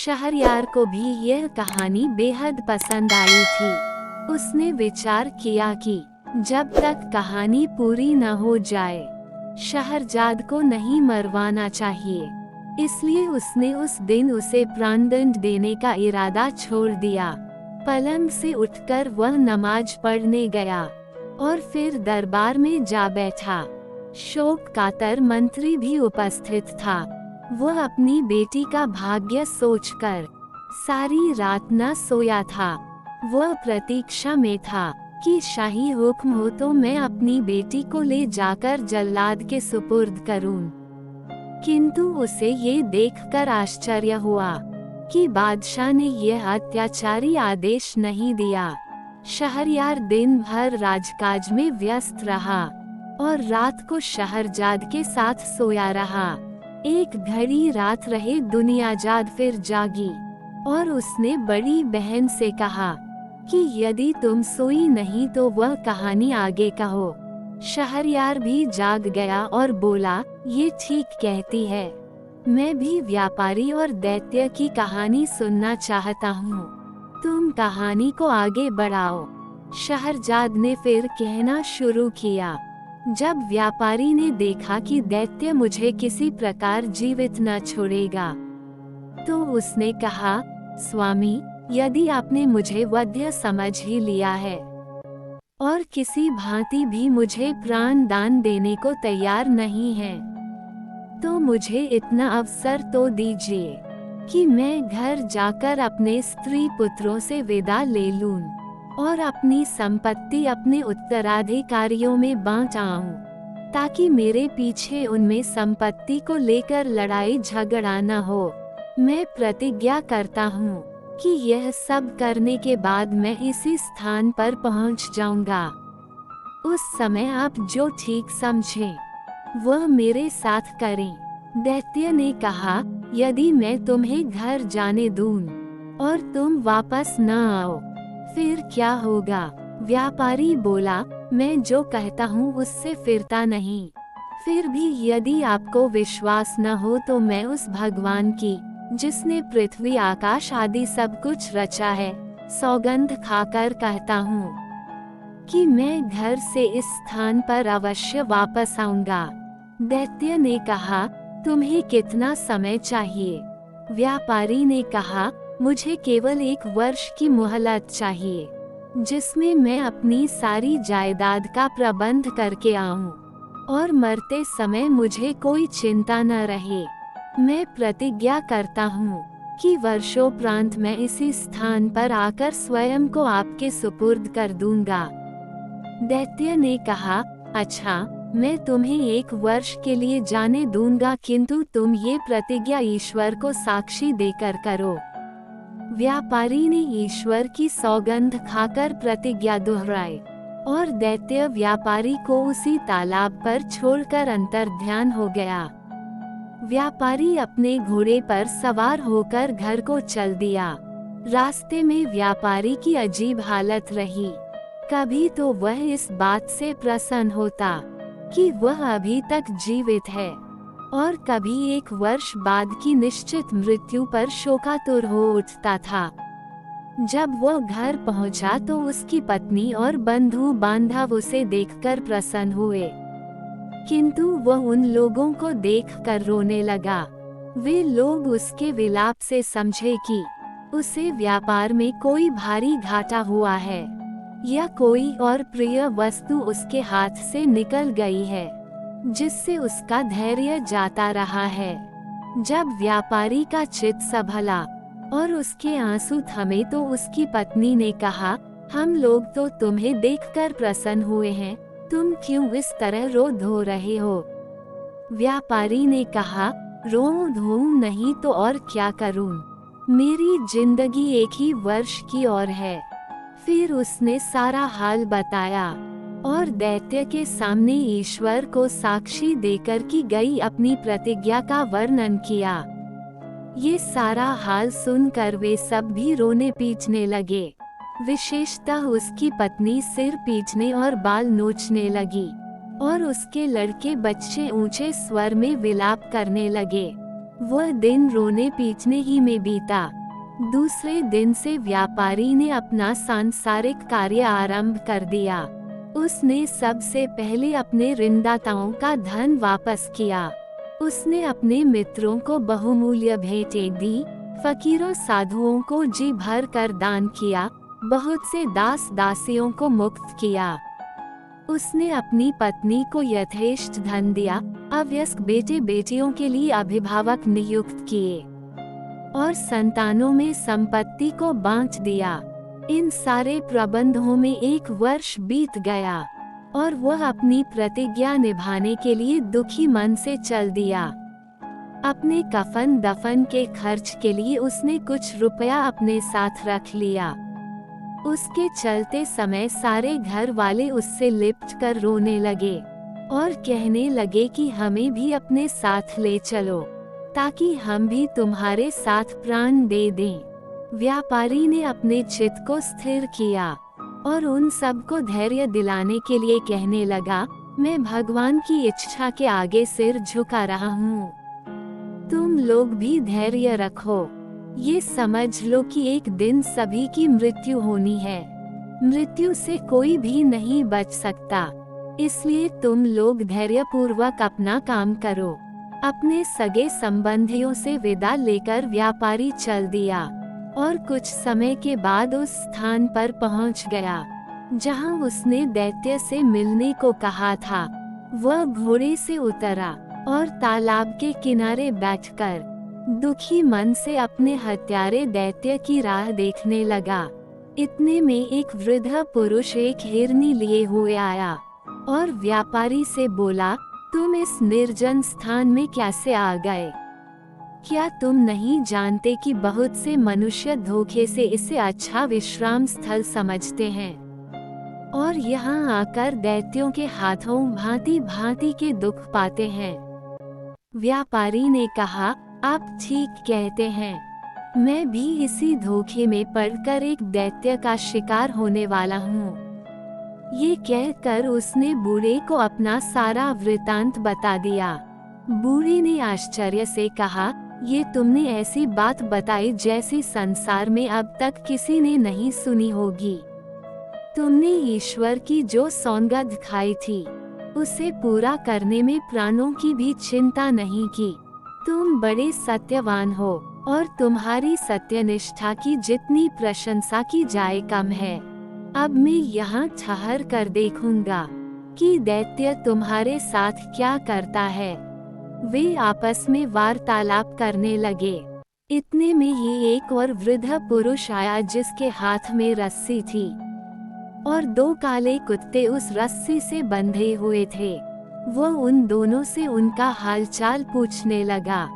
शहरयार को भी यह कहानी बेहद पसंद आई थी। उसने विचार किया कि जब तक कहानी पूरी न हो जाए, शहरजाद को नहीं मरवाना चाहिए। इसलिए उसने उस दिन उसे प्राणदंड देने का इरादा छोड़ दिया। पलंग से उठकर वह नमाज पढ़ने गया और फिर दरबार में जा बैठा। शोक कातर मंत्री भी उपस्थित था। वह अपनी बेटी का भाग्य सोचकर सारी रात न सोया था। वह प्रतीक्षा में था कि शाही हुक्म हो तो मैं अपनी बेटी को ले जाकर जल्लाद के सुपुर्द करूं। किंतु उसे ये देखकर आश्चर्य हुआ कि बादशाह ने यह अत्याचारी आदेश नहीं दिया। शहरयार दिन भर राजकाज में व्यस्त रहा और रात को शहरजाद के साथ सोया रहा। एक घड़ी रात रहे दुनियाजाद फिर जागी और उसने बड़ी बहन से कहा कि यदि तुम सोई नहीं तो वह कहानी आगे कहो। शहरयार भी जाग गया और बोला, ये ठीक कहती है। मैं भी व्यापारी और दैत्य की कहानी सुनना चाहता हूँ। तुम कहानी को आगे बढ़ाओ। शहरजाद ने फिर कहना शुरू किया। जब व्यापारी ने देखा कि दैत्य मुझे किसी प्रकार जीवित न छोड़ेगा, तो उसने कहा, स्वामी, यदि आपने मुझे वध्य समझ ही लिया है और किसी भांति भी मुझे प्राण दान देने को तैयार नहीं है, तो मुझे इतना अवसर तो दीजिए कि मैं घर जाकर अपने स्त्री पुत्रों से विदा ले लूं और अपनी संपत्ति अपने उत्तराधिकारियों में बांट आऊं, ताकि मेरे पीछे उनमें संपत्ति को लेकर लड़ाई झगड़ा न हो। मैं प्रतिज्ञा करता हूँ कि यह सब करने के बाद मैं इसी स्थान पर पहुँच जाऊंगा। उस समय आप जो ठीक समझें वह मेरे साथ करें। दैत्य ने कहा, यदि मैं तुम्हें घर जाने दूं और तुम वापस न आओ, फिर क्या होगा? व्यापारी बोला, मैं जो कहता हूँ उससे फिरता नहीं। फिर भी यदि आपको विश्वास न हो तो मैं उस भगवान की, जिसने पृथ्वी आकाश आदि सब कुछ रचा है, सौगंध खाकर कहता हूँ कि मैं घर से इस स्थान पर अवश्य वापस आऊंगा। दैत्य ने कहा, तुम्हें कितना समय चाहिए? व्यापारी ने कहा, मुझे केवल 1 वर्ष की मोहलत चाहिए, जिसमें मैं अपनी सारी जायदाद का प्रबंध करके आऊं और मरते समय मुझे कोई चिंता न रहे। मैं प्रतिज्ञा करता हूँ कि वर्षोपरांत मैं इसी स्थान पर आकर स्वयं को आपके सुपुर्द कर दूंगा। दैत्य ने कहा, अच्छा, मैं तुम्हें 1 वर्ष के लिए जाने दूंगा, किंतु तुम ये प्रतिज्ञा ईश्वर को साक्षी देकर करो। व्यापारी ने ईश्वर की सौगंध खाकर प्रतिज्ञा दोहराई और दैत्य व्यापारी को उसी तालाब पर छोड़कर अंतर्ध्यान हो गया। व्यापारी अपने घोड़े पर सवार होकर घर को चल दिया। रास्ते में व्यापारी की अजीब हालत रही। कभी तो वह इस बात से प्रसन्न होता कि वह अभी तक जीवित है और कभी 1 वर्ष बाद की निश्चित मृत्यु पर शोकातुर हो उठता था। जब वह घर पहुंचा तो उसकी पत्नी और बंधु बांधव उसे देखकर प्रसन्न हुए, किंतु वह उन लोगों को देखकर रोने लगा। वे लोग उसके विलाप से समझे कि उसे व्यापार में कोई भारी घाटा हुआ है या कोई और प्रिय वस्तु उसके हाथ से निकल गई है, जिससे उसका धैर्य जाता रहा है। जब व्यापारी का चित्त संभला और उसके आंसू थमे तो उसकी पत्नी ने कहा, हम लोग तो तुम्हें देखकर प्रसन्न हुए हैं, तुम क्यों इस तरह रो धो रहे हो? व्यापारी ने कहा, रो धो नहीं तो और क्या करूं? मेरी जिंदगी 1 ही वर्ष की और है। फिर उसने सारा हाल बताया और दैत्य के सामने ईश्वर को साक्षी देकर की गई अपनी प्रतिज्ञा का वर्णन किया। ये सारा हाल सुनकर वे सब भी रोने पीटने लगे। विशेषतः उसकी पत्नी सिर पीटने और बाल नोचने लगी और उसके लड़के बच्चे ऊंचे स्वर में विलाप करने लगे। वह दिन रोने पीटने ही में बीता। दूसरे दिन से व्यापारी ने अपना सांसारिक कार्य आरंभ कर दिया। उसने सबसे पहले अपने ऋणदाताओं का धन वापस किया। उसने अपने मित्रों को बहुमूल्य भेंटें दी, फकीरों साधुओं को जी भर कर दान किया, बहुत से दास दासियों को मुक्त किया। उसने अपनी पत्नी को यथेष्ट धन दिया, अवयस्क बेटे बेटियों के लिए अभिभावक नियुक्त किए और संतानों में संपत्ति को बांट दिया। इन सारे प्रबंधों में 1 वर्ष बीत गया और वह अपनी प्रतिज्ञा निभाने के लिए दुखी मन से चल दिया। अपने कफन दफन के खर्च के लिए उसने कुछ रुपया अपने साथ रख लिया। उसके चलते समय सारे घर वाले उससे लिपट कर रोने लगे और कहने लगे कि हमें भी अपने साथ ले चलो, ताकि हम भी तुम्हारे साथ प्राण दे दें। व्यापारी ने अपने चित्त को स्थिर किया और उन सब को धैर्य दिलाने के लिए कहने लगा, मैं भगवान की इच्छा के आगे सिर झुका रहा हूँ। तुम लोग भी धैर्य रखो। ये समझ लो कि एक दिन सभी की मृत्यु होनी है। मृत्यु से कोई भी नहीं बच सकता, इसलिए तुम लोग धैर्यपूर्वक अपना काम करो। अपने सगे संबंधियों से विदा लेकर व्यापारी चल दिया और कुछ समय के बाद उस स्थान पर पहुंच गया जहां उसने दैत्य से मिलने को कहा था। वह घोड़े से उतरा और तालाब के किनारे बैठकर दुखी मन से अपने हत्यारे दैत्य की राह देखने लगा। इतने में एक वृद्ध पुरुष एक हिरनी लिए हुए आया और व्यापारी से बोला, तुम इस निर्जन स्थान में कैसे आ गए? क्या तुम नहीं जानते कि बहुत से मनुष्य धोखे से इसे अच्छा विश्राम स्थल समझते हैं और यहाँ आकर दैत्यों के हाथों भांति भांति के दुख पाते हैं? व्यापारी ने कहा, आप ठीक कहते हैं। मैं भी इसी धोखे में पड़कर एक दैत्य का शिकार होने वाला हूँ। ये कहकर उसने बूढ़े को अपना सारा वृतांत बता दिया। बूढ़े ने आश्चर्य से कहा, ये तुमने ऐसी बात बताई जैसी संसार में अब तक किसी ने नहीं सुनी होगी। तुमने ईश्वर की जो सौगंध खाई थी उसे पूरा करने में प्राणों की भी चिंता नहीं की। तुम बड़े सत्यवान हो और तुम्हारी सत्यनिष्ठा की जितनी प्रशंसा की जाए कम है। अब मैं यहाँ ठहर कर देखूंगा कि दैत्य तुम्हारे साथ क्या करता है। वे आपस में वार्तालाप करने लगे। इतने में ही एक और वृद्ध पुरुष आया जिसके हाथ में रस्सी थी और 2 काले कुत्ते उस रस्सी से बंधे हुए थे। वह उन दोनों से उनका हालचाल पूछने लगा।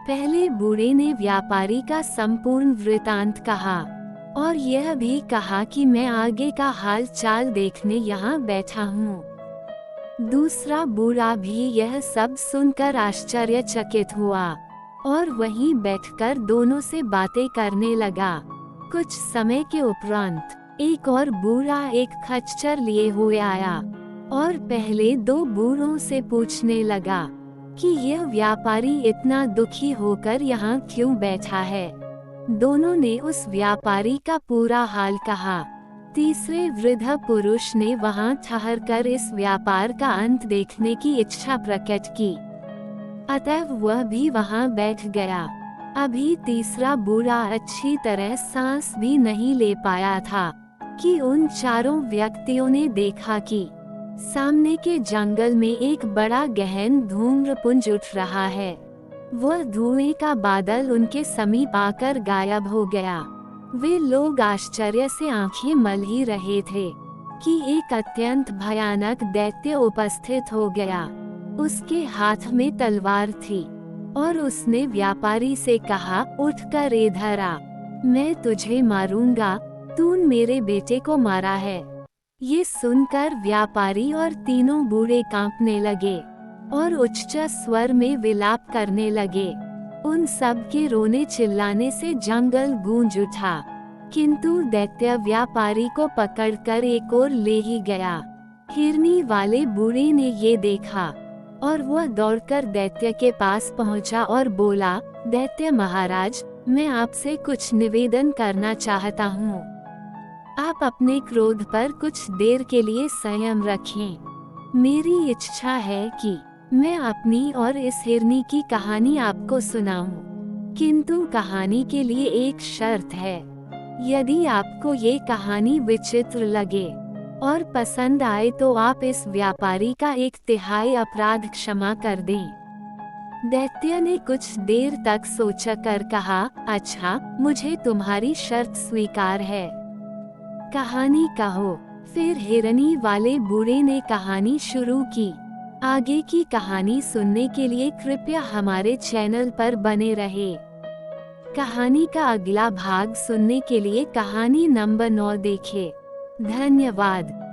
पहले बूढ़े ने व्यापारी का संपूर्ण वृतांत कहा और यह भी कहा कि मैं आगे का हाल चाल देखने यहाँ बैठा हूँ। दूसरा बूढ़ा भी यह सब सुनकर आश्चर्यचकित हुआ और वहीं बैठकर दोनों से बातें करने लगा। कुछ समय के उपरांत एक और बूढ़ा एक खच्चर लिए हुए आया और पहले 2 बूढ़ों से पूछने लगा कि यह व्यापारी इतना दुखी होकर यहाँ क्यों बैठा है। दोनों ने उस व्यापारी का पूरा हाल कहा। तीसरे वृद्ध पुरुष ने वहाँ ठहरकर इस व्यापार का अंत देखने की इच्छा प्रकट की, अतः वह भी वहाँ बैठ गया। अभी तीसरा बूढ़ा अच्छी तरह सांस भी नहीं ले पाया था कि उन चारों व्यक्तियों ने देखा कि सामने के जंगल में एक बड़ा गहन धूम्रपुंज उठ रहा है। वह धुएं का बादल उनके समीप आकर गायब हो गया। वे लोग आश्चर्य से आंखें मल ही रहे थे कि एक अत्यंत भयानक दैत्य उपस्थित हो गया। उसके हाथ में तलवार थी और उसने व्यापारी से कहा, उठकर इधर आ, मैं तुझे मारूंगा, तूने मेरे बेटे को मारा है। ये सुनकर व्यापारी और तीनों बूढ़े कांपने लगे और उच्च स्वर में विलाप करने लगे। उन सब के रोने चिल्लाने से जंगल गूंज उठा, किंतु दैत्य व्यापारी को पकड़कर एक ओर ले ही गया। हिरनी वाले बूढ़े ने ये देखा और वह दौड़कर दैत्य के पास पहुंचा और बोला, दैत्य महाराज, मैं आपसे कुछ निवेदन करना चाहता हूँ। आप अपने क्रोध पर कुछ देर के लिए संयम रखें। मेरी इच्छा है कि मैं अपनी और इस हिरनी की कहानी आपको सुनाऊं। किंतु कहानी के लिए एक शर्त है। यदि आपको ये कहानी विचित्र लगे और पसंद आए तो आप इस व्यापारी का 1/3 अपराध क्षमा कर दें। दैत्य ने कुछ देर तक सोचकर कहा, अच्छा, मुझे तुम्हारी शर्त स्वीकार है। कहानी कहो। फिर हिरनी वाले बूढ़े ने कहानी शुरू की। आगे की कहानी सुनने के लिए कृपया हमारे चैनल पर बने रहे। कहानी का अगला भाग सुनने के लिए कहानी नंबर 9 देखें। धन्यवाद।